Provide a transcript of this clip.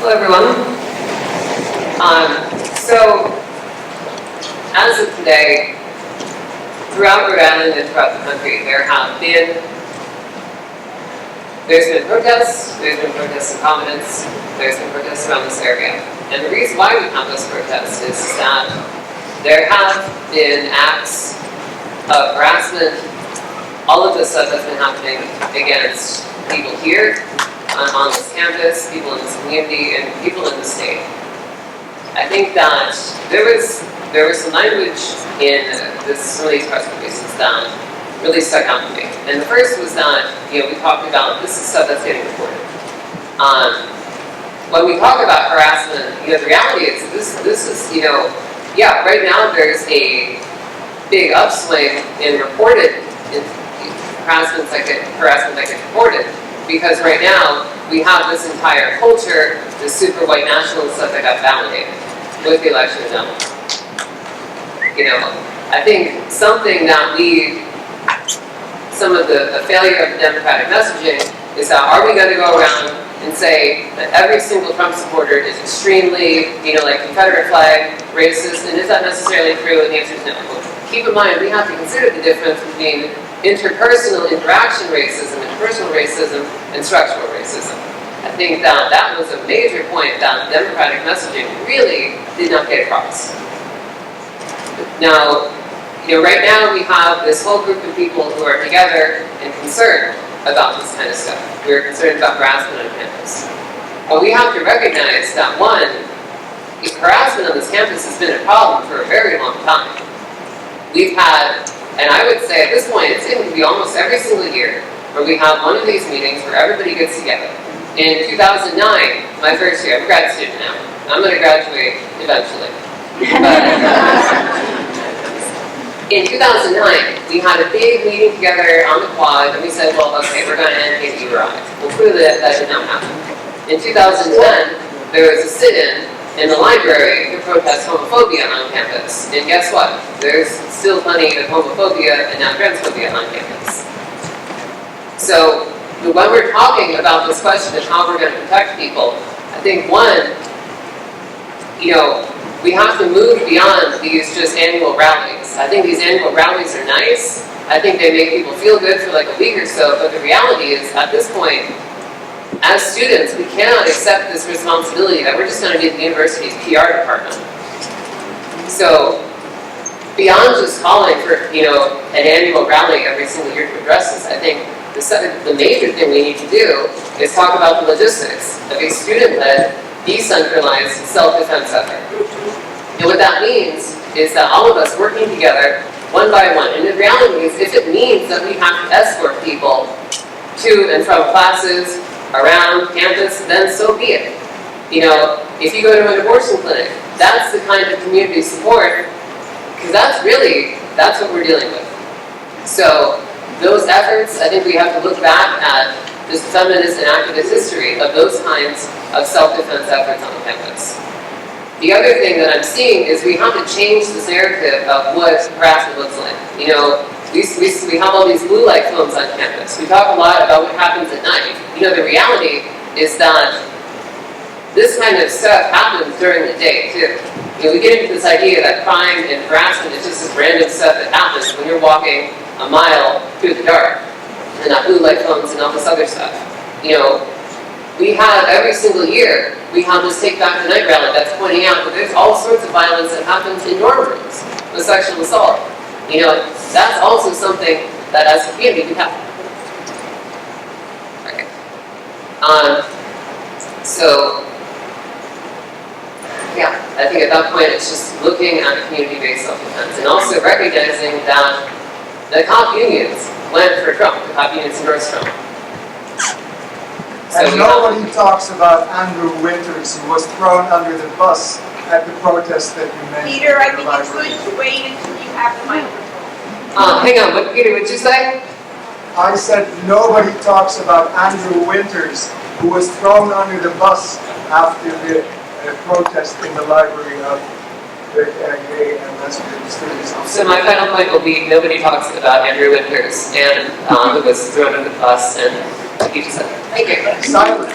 Hello, everyone. So, as of today, throughout Rhode Island and throughout the country, there's been protests of confidence, there's been protests around this area. And the reason why we have those protests is that there have been acts of harassment, all of this stuff that's been happening against people here, on this campus, people in this community, and people in the state. I think that there was some language in some of these press releases that really stuck out to me. And the first was that, we talked about this is stuff that's getting reported. When we talk about harassment, the reality is this is, right now there's a big upswing in reported harassment that gets reported. Because right now, we have this entire culture, this super white nationalist stuff that got validated with the election of Donald Trump. I think something that some of the failure of the Democratic messaging is that are we going to go around and say that every single Trump supporter is extremely, like Confederate flag, racist, and is that necessarily true? And the answer is no. Keep in mind, we have to consider the difference between interpersonal interaction racism, interpersonal racism, and structural racism. I think that was a major point that Democratic messaging really did not get across. Now, right now we have this whole group of people who are together and concerned about this kind of stuff. We're concerned about harassment on campus. But we have to recognize that, one, harassment on this campus has been a problem for a very long time. We've had, and I would say at this point, it's going to be almost every single year where we have one of these meetings where everybody gets together. In 2009, my first year, I'm a grad student now. I'm going to graduate eventually. But in 2009, we had a big meeting together on the quad, and we said, well, okay, we're going to end URI. Well, clearly that did not happen. In 2010, there was a sit-in in the library to protest homophobia on campus. And guess what? There's still plenty of homophobia and now transphobia on campus. So when we're talking about this question of how we're going to protect people, I think one, we have to move beyond these just annual rallies. I think these annual rallies are nice. I think they make people feel good for like a week or so, but the reality is, at this point, as students, we cannot accept this responsibility that we're just going to be the university's PR department. So, beyond just calling for, an annual rally every single year to address this, I think the major thing we need to do is talk about the logistics of a student-led, decentralized self-defense effort. And what that means is that all of us working together, one by one, and the reality is if it means that we have to escort people to and from classes, around campus, then so be it. If you go to an abortion clinic, that's the kind of community support, because that's what we're dealing with. So those efforts, I think we have to look back at this feminist and activist history of those kinds of self-defense efforts on campus. The other thing that I'm seeing is we have to change this narrative of what harassment looks like. We have all these blue light films on campus. We talk a lot about what happens at night. The reality is that this kind of stuff happens during the day, too. We get into this idea that crime and harassment is just this random stuff that happens when you're walking a mile through the dark, and not blue light phones and all this other stuff. We have every single year, we have this Take Back the Night rally that's pointing out that there's all sorts of violence that happens in dorm rooms with sexual assault. That's also something that as a community we have. Okay. I think at that point it's just looking at community-based self-defense and also recognizing that the cop unions went for Trump, the cop unions endorsed Trump. And nobody talks about Andrew Winters, who was thrown under the bus at the protest that you mentioned. Peter, I think it's good to wait until you have the microphone. Hang on, Peter, what'd you say? I said nobody talks about Andrew Winters, who was thrown under the bus after the protest in the library of the gay and lesbian students. So my final point will be nobody talks about Andrew Winters and who was thrown under the bus and he just said, thank you. Silence.